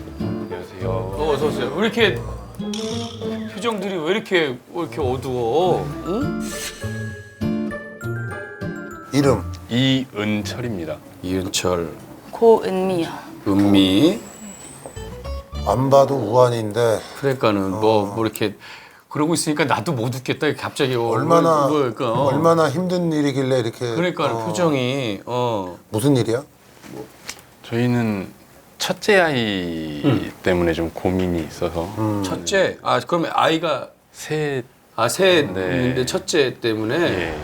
안녕하세요. 어서 오세요. 왜 이렇게 표정들이 왜 이렇게 어두워? 응? 이름 이은철입니다. 이은철, 고은미요. 은미. 안 봐도 우한인데 그러니까는 뭐 이렇게 그러고 있으니까 나도 못 웃겠다. 갑자기 얼마나 그러니까, 얼마나 힘든 일이길래 이렇게 그러니까 표정이 무슨 일이야? 저희는 첫째 아이 때문에 좀 고민이 있어서 첫째. 아 그러면 아이가 셋. 셋인데 네. 첫째 때문에 예.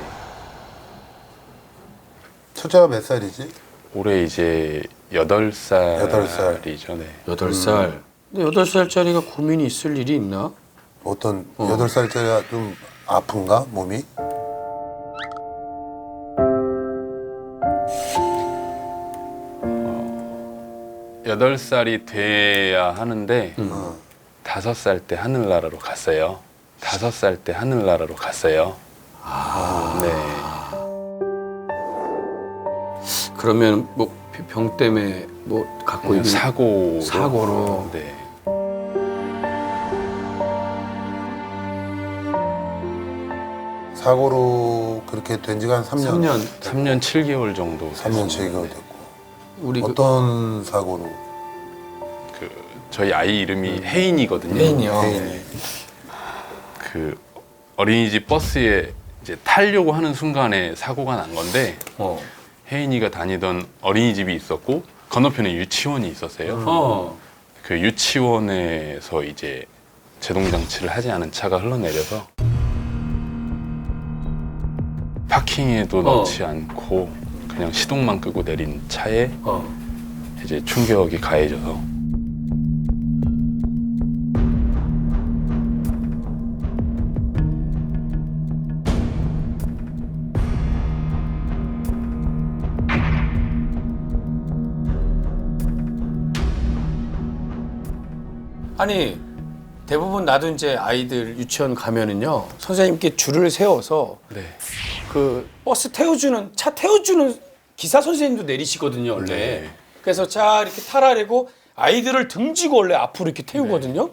첫째가 몇 살이지? 올해 이제 8살이죠. 8살. 네. 8살. 근데 8살짜리가 고민이 있을 일이 있나? 어떤 8살짜리가 좀 아픈가 몸이? 여덟 살이 돼야 하는데 5살 때 하늘나라로 갔어요. 5살 때 하늘나라로 갔어요. 네. 그러면 뭐 병 때문에 뭐 갖고 있는 사고로. 네. 사고로 그렇게 된 지가 한 3년. 3년 7개월 정도 3년 됐습니다. 7개월 됐고. 우리 어떤 사고로? 그 저희 아이 이름이 혜인이거든요. 혜인이요. 혜인이. 그 어린이집 버스에 이제 타려고 하는 순간에 사고가 난 건데 혜인이가 다니던 어린이집이 있었고 건너편에 유치원이 있었어요. 그 유치원에서 이제 제동 장치를 하지 않은 차가 흘러내려서 파킹에도 넣지 않고 그냥 시동만 끄고 내린 차에 이제 충격이 가해져서 아니 대부분 나도 이제 아이들 유치원 가면은요 선생님께 줄을 세워서 네. 그 버스 태워주는 차 태워주는 기사 선생님도 내리시거든요 원래. 네. 그래서 자 이렇게 타라래고 아이들을 등지고 원래 앞으로 이렇게 태우거든요.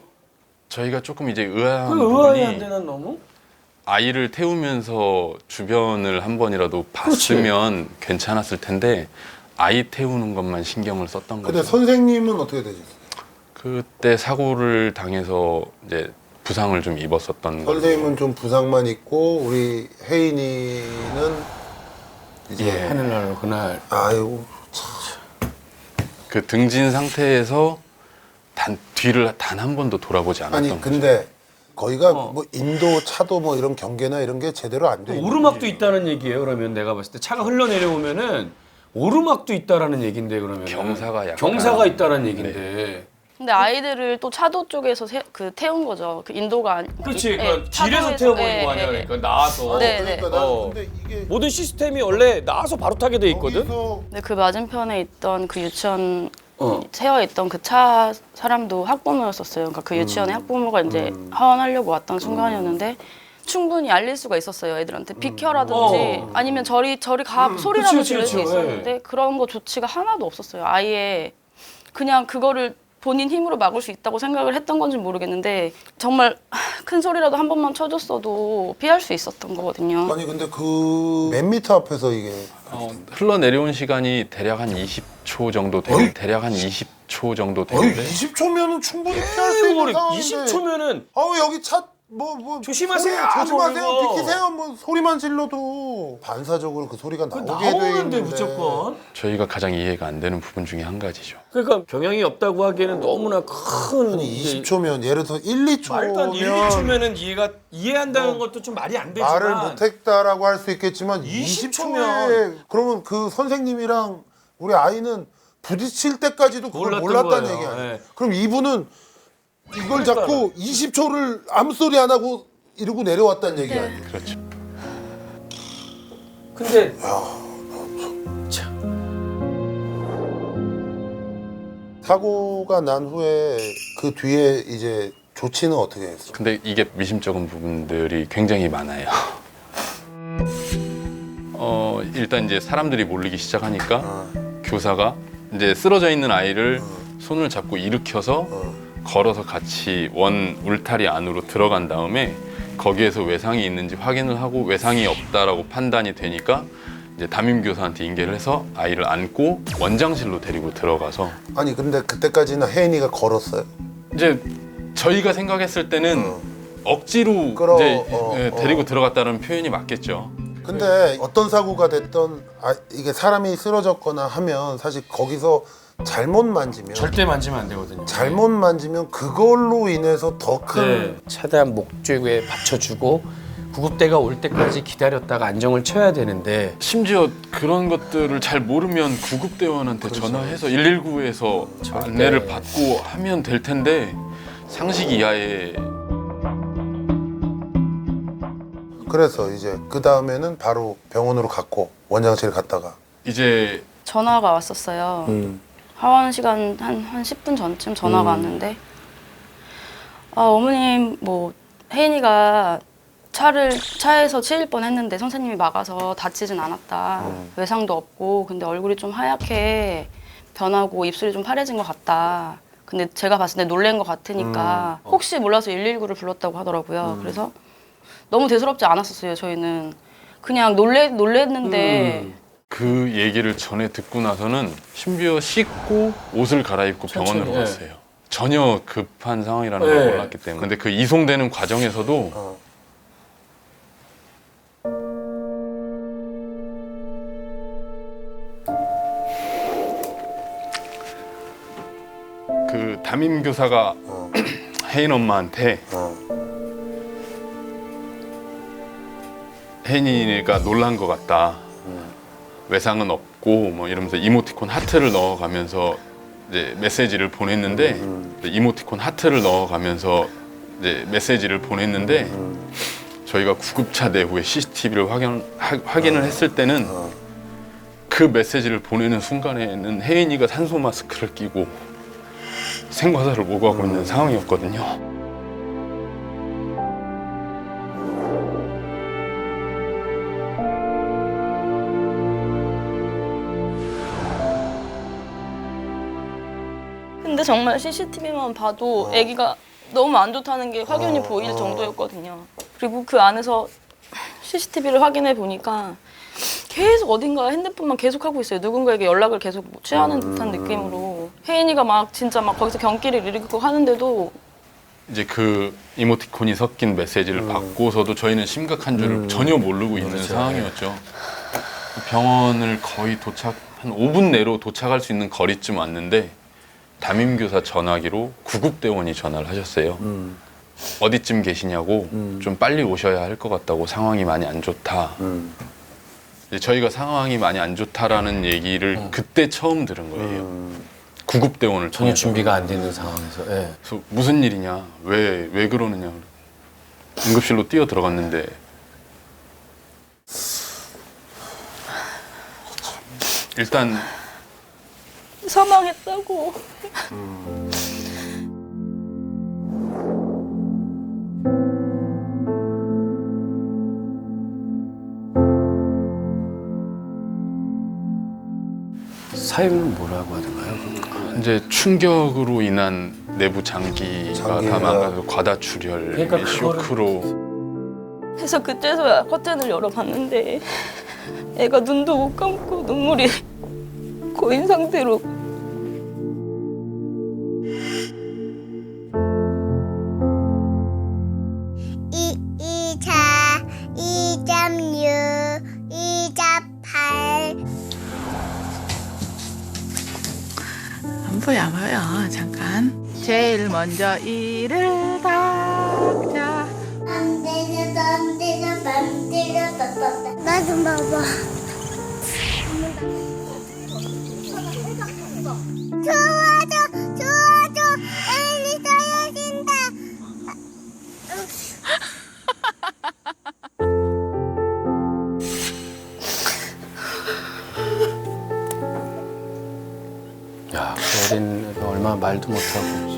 저희가 조금 이제 의아한 그 의아해 안 부분이 되나 너무? 아이를 태우면서 주변을 한 번이라도 봤으면 괜찮았을 텐데 아이 태우는 것만 신경을 썼던 근데 거죠. 선생님은 어떻게 되셨어요? 그때 사고를 당해서 이제 부상을 좀 입었었던 거죠. 선생님은 좀 부상만 있고 우리 혜인이는 이제 예. 하늘날 그날 아이고 그 등진 상태에서 뒤를 단 한 번도 돌아보지 않았던 아니 거죠. 근데 거기가 뭐 인도 차도 뭐 이런 경계나 이런 게 제대로 안 돼 있는 오르막도 있다는 얘기예요. 그러면 내가 봤을 때 차가 흘러내려오면은 오르막도 있다라는 얘긴데 그러면 경사가 약간 경사가 있다라는 얘긴데. 근데 아이들을 또 차도 쪽에서 태운 거죠. 그 인도가 그렇지. 예, 그러니까 길에서 차도에서, 태워버린 예, 거 아니야. 예, 그러니까 나와서. 네, 그러니까 네. 나는 근데 이게 모든 시스템이 원래 나와서 바로 타게 돼 있거든. 거기서 근데 그 맞은편에 있던 그 유치원 어. 세워 있던 그 차 사람도 학부모였었어요. 그러니까 그 유치원의 학부모가 이제 하원하려고 왔던 순간이었는데 충분히 알릴 수가 있었어요. 애들한테 비켜라든지 아니면 저리 가 소리라도 그치, 지를 그치, 수 그치. 있었는데 그런 거 조치가 하나도 없었어요. 아예 그냥 그거를 본인 힘으로 막을 수 있다고 생각을 했던 건지 모르겠는데 정말 큰 소리라도 한 번만 쳐줬어도 피할 수 있었던 거거든요. 아니 근데 그 몇 미터 앞에서 이게 흘러내려온 시간이 대략 한 20초 정도 어이? 대략 한 20초 정도 거의 되는데 20초면은 충분히 피할 수 있는 상황인데 20초면은 아우 여기 차 조심하세요. 조심하세요 뭐 이거. 비키세요 뭐 소리만 질러도 반사적으로 그 소리가 그 나오게 돼 나오는데 있는데 무조건. 저희가 가장 이해가 안 되는 부분 중에 한 가지죠. 그러니까 경향이 없다고 하기에는 너무나 큰 아니 이제 20초면 예를 들어 1, 2초면 말도 안 돼. 1, 2초면은 이해한다는 것도 좀 말이 안 되지만 말을 못했다라고 할 수 있겠지만 20 20초에 초면 그러면 그 선생님이랑 우리 아이는 부딪힐 때까지도 그걸 몰랐던 몰랐다는 거예요. 얘기 아니에요. 예. 그럼 이분은 이걸 잡고 20초를 아무 소리 안 하고 이러고 내려왔다는 얘기 아니에요. 그렇죠. 근데 사고가 난 후에 그 뒤에 이제 조치는 어떻게 했어? 근데 이게 미심쩍은 부분들이 굉장히 많아요. 일단 이제 사람들이 몰리기 시작하니까 교사가 이제 쓰러져 있는 아이를 손을 잡고 일으켜서 걸어서 같이 원 울타리 안으로 들어간 다음에 거기에서 외상이 있는지 확인을 하고 외상이 없다라고 판단이 되니까 이제 담임 교사한테 인계를 해서 아이를 안고 원장실로 데리고 들어가서 아니 근데 그때까지는 혜인이가 걸었어요? 이제 저희가 생각했을 때는 억지로 끌어- 이제 어. 데리고 들어갔다는 표현이 맞겠죠. 근데 어떤 사고가 됐던 이게 사람이 쓰러졌거나 하면 사실 거기서 잘못 만지면 절대 만지면 안 되거든요. 잘못 만지면 그걸로 인해서 더 큰 네. 최대한 목줄에 받쳐주고 구급대가 올 때까지 기다렸다가 안정을 쳐야 되는데 심지어 그런 것들을 잘 모르면 구급대원한테 전화해서 119에서 안내를 받고 하면 될 텐데 상식 이하의 그래서 이제 그 다음에는 바로 병원으로 갔고 원장실 갔다가 이제 전화가 왔었어요. 하원 시간 한 10분 전쯤 전화가 왔는데 어머님 뭐 혜인이가 차에서 치일 뻔했는데 선생님이 막아서 다치진 않았다. 외상도 없고 근데 얼굴이 좀 하얗게 변하고 입술이 좀 파래진 것 같다. 근데 제가 봤을 때 놀란 것 같으니까 혹시 몰라서 119를 불렀다고 하더라고요. 그래서 너무 대수롭지 않았었어요. 저희는 그냥 놀랬는데 그 얘기를 전에 듣고 나서는 심지어 씻고 옷을 갈아입고 병원으로 천천히, 갔어요. 전혀 급한 상황이라는 네. 걸 몰랐기 때문에. 근데 그 이송되는 과정에서도 그 담임 교사가 혜인 엄마한테 혜인이가 놀란 것 같다. 외상은 없고 뭐 이러면서 이모티콘 하트를 넣어가면서 이제 메시지를 보냈는데 이모티콘 하트를 넣어가면서 이제 메시지를 보냈는데 저희가 구급차 내부의 CCTV를 확인을 했을 때는 그 메시지를 보내는 순간에는 혜인이가 산소 마스크를 끼고 생과사를 오가고 있는 상황이었거든요. 근데 정말 CCTV만 봐도 아기가 너무 안 좋다는 게 확연히 보일 정도였거든요. 그리고 그 안에서 CCTV를 확인해 보니까 계속 어딘가 핸드폰만 계속 하고 있어요. 누군가에게 연락을 계속 취하는 듯한 느낌으로. 혜인이가 막 진짜 막 거기서 경기를 일으키고 하는데도 이제 그 이모티콘이 섞인 메시지를 받고서도 저희는 심각한 줄을 전혀 모르고 있는 상황이었죠. 병원을 거의 한 5분 내로 도착할 수 있는 거리쯤 왔는데 담임교사 전화기로 구급대원이 전화를 하셨어요. 어디쯤 계시냐고 좀 빨리 오셔야 할 것 같다고 상황이 많이 안 좋다. 이제 저희가 상황이 많이 안 좋다라는 얘기를 그때 처음 들은 거예요. 구급대원을 전혀 통해서. 준비가 안 되는 상황에서. 예. 그래서 무슨 일이냐, 왜 그러느냐. 응급실로 뛰어 들어갔는데 일단 사망했다고. 사유는 뭐라고 하던가요? 이제 충격으로 인한 내부 장기가 장기가. 다 망가서 과다출혈, 그러니까 그거를- 쇼크로 그래서 그때서야 커튼을 열어봤는데 애가 눈도 못 감고 눈물이 고인 상태로 이자 2.6 2.8 안 보여 안 보여 잠깐 제일 먼저 이를 닦자 나 좀 봐봐. 도와줘, 빨리 떨어진다. 야, 그 어린 애가 얼마나 말도 못하고.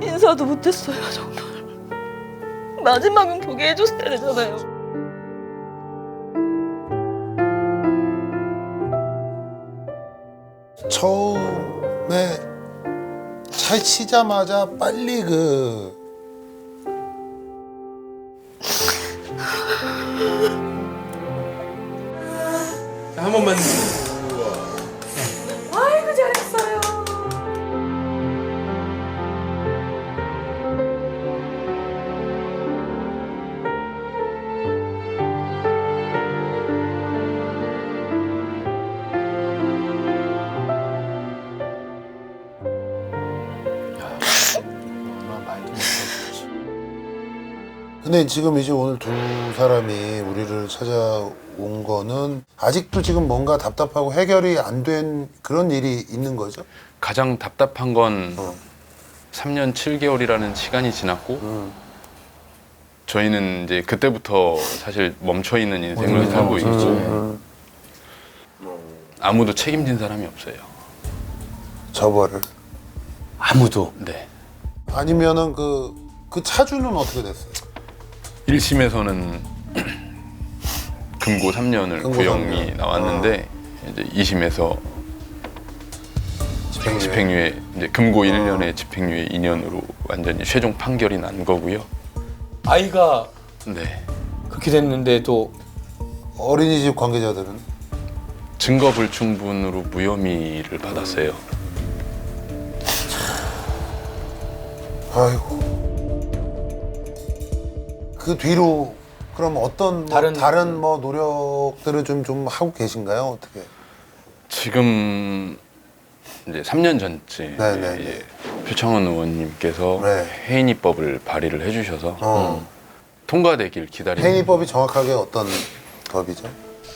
인사도 못했어요 정말. 마지막은 보게 해줬어야 되잖아요. 처음에 차 치자마자 빨리 한 번만. 아이고 잘했어요. 근데 지금 이제 오늘 두 사람이 우리를 찾아온 거는 아직도 지금 뭔가 답답하고 해결이 안 된 그런 일이 있는 거죠? 가장 답답한 건 3년 7개월이라는 시간이 지났고 저희는 이제 그때부터 사실 멈춰 있는 인생을 살고 있고 아무도 책임진 사람이 없어요. 저거를. 아무도. 네. 아니면은 그 차주는 어떻게 됐어요? 1심에서는 금고 3년을 금고 구형이 3년. 나왔는데 이제 2심에서 집행유예. 집행유예 이제 금고 1년에 집행유예 2년으로 완전히 최종 판결이 난 거고요. 아이가 네. 그렇게 됐는데도 어린이집 관계자들은 증거불충분으로 무혐의를 받았어요. 아이고. 그 뒤로 그럼 어떤 다른 뭐 노력들을 좀 하고 계신가요? 어떻게? 지금 이제 3년 전쯤에 네네. 이제 표창원 의원님께서 네. 해인이법을 발의를 해주셔서 통과되길 기다리는 해인이법이 정확하게 어떤 법이죠?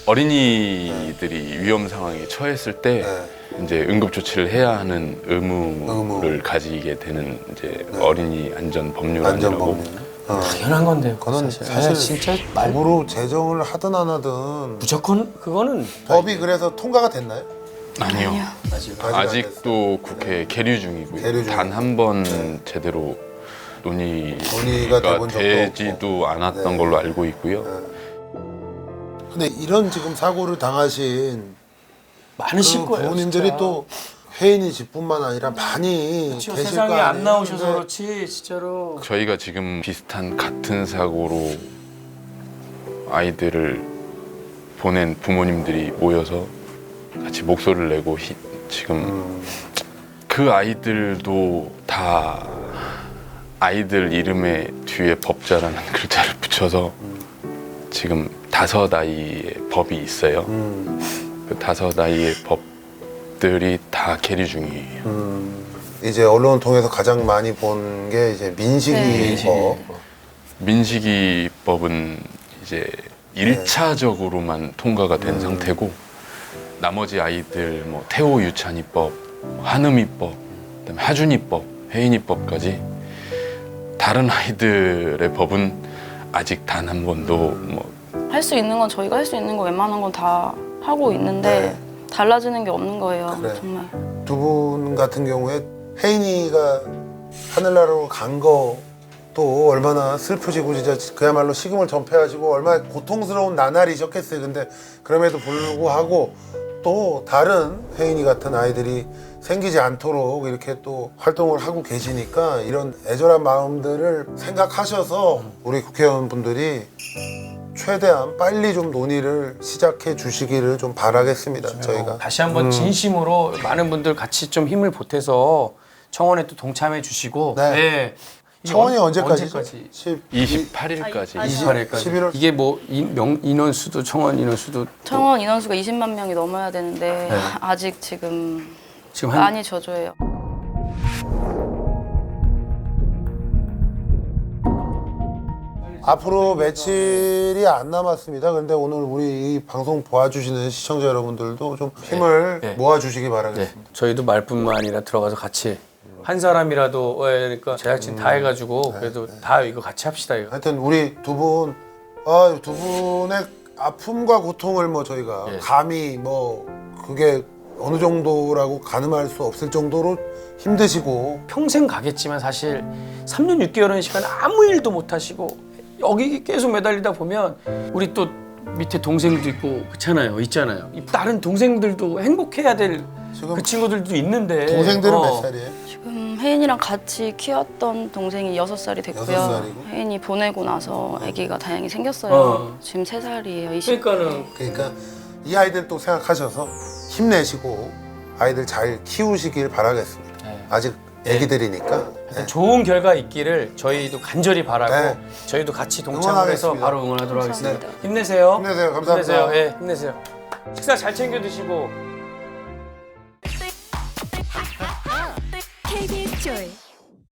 어린이들이 위험 상황에 처했을 때 네. 이제 응급 조치를 해야 하는 의무를 가지게 되는 이제 어린이 안전 법률안이라고. 안전법률. 당연한 건데요. 그거는 사실 사실 진짜 말 법으로 제정을 하든 안 하든 무조건 그거는 법이 그래서 통과가 됐나요? 아니요. 아직 안 아직도 국회 계류 중이고요. 계류 중. 단 한 번 제대로 논의가 논의가 돼본 적도 되지도 않았던 네. 걸로 알고 있고요. 근데 이런 지금 사고를 당하신 많으실 그 거예요. 부모님들이 진짜. 또 혜인이 집뿐만 아니라 많이 그쵸, 계실 세상에 거 아니에요? 안 나오셔서 근데 그렇지 진짜로. 저희가 지금 비슷한 같은 사고로 아이들을 보낸 부모님들이 모여서 같이 목소리를 내고 지금 그 아이들도 다 아이들 이름에 뒤에 법자라는 글자를 붙여서 지금 5아이의 법이 있어요. 그 5아이의 법들이 다 계류 중이에요. 이제 언론을 통해서 가장 많이 본 게 이제 민식이법. 민식이법은 이제 1차적으로만 통과가 된 상태고 나머지 아이들 뭐 태호 유찬이법, 한음이법, 그다음에 하준이법, 혜인이법까지 다른 아이들의 법은 아직 단 한 번도 뭐 할 수 있는 건 저희가 할 수 있는 거 웬만한 건 다 하고 있는데 달라지는 게 없는 거예요. 그래. 정말. 두 분 같은 경우에 혜인이가 하늘나라로 간 것도 얼마나 슬프시고 진짜 그야말로 식음을 전폐하시고 얼마나 고통스러운 나날이셨겠어요. 근데 그럼에도 불구하고 또 다른 혜인이 같은 아이들이 생기지 않도록 이렇게 또 활동을 하고 계시니까 이런 애절한 마음들을 생각하셔서 우리 국회의원분들이 최대한 빨리 좀 논의를 시작해 주시기를 좀 바라겠습니다. 저희가. 다시 한번 진심으로 많은 분들 같이 좀 힘을 보태서 청원에 또 동참해 주시고. 네. 이게 청원이 언제까지? 언제까지? 28일까지 28일까지. 11월. 이게 뭐 인원수도 청원 인원수도 청원 인원수가 20만 명이 넘어야 되는데 네. 아직 지금 지금 많이 저조해요. 앞으로 며칠이 안 남았습니다. 그런데 오늘 우리 이 방송 봐주시는 시청자 여러분들도 좀 힘을 네. 모아주시기 네. 바라겠습니다. 저희도 말뿐만 아니라 들어가서 같이 한 사람이라도 그러니까 제작진 다 해가지고 그래도 다 이거 같이 합시다 이거. 하여튼 우리 두 분의 아픔과 고통을 뭐 저희가 예. 감히 뭐 그게 어느 정도라고 가늠할 수 없을 정도로 힘드시고 평생 가겠지만 사실 3년 6개월의 시간 아무 일도 못 하시고 여기 계속 매달리다 보면 우리 또 밑에 동생도 있고 그렇잖아요. 있잖아요. 이 다른 동생들도 행복해야 될 지금 그 친구들도 있는데. 동생들은 몇 살이에요? 지금 혜인이랑 같이 키웠던 동생이 6살이 됐고요. 6살이고? 혜인이 보내고 나서 아기가 다행히 생겼어요. 어. 지금 3살이에요. 그러니까는 그러니까 이 아이들 또 생각하셔서 힘내시고 아이들 잘 키우시길 바라겠습니다. 네. 아직 애기들이니까. 네. 좋은 결과 있기를 저희도 간절히 바라고 네. 저희도 같이 동참을 해서 응원하겠습니다. 바로 응원하도록 하겠습니다. 감사합니다. 힘내세요. 힘내세요. 감사합니다. 힘내세요. 예, 힘내세요. 식사 잘 챙겨 드시고. KBS 조이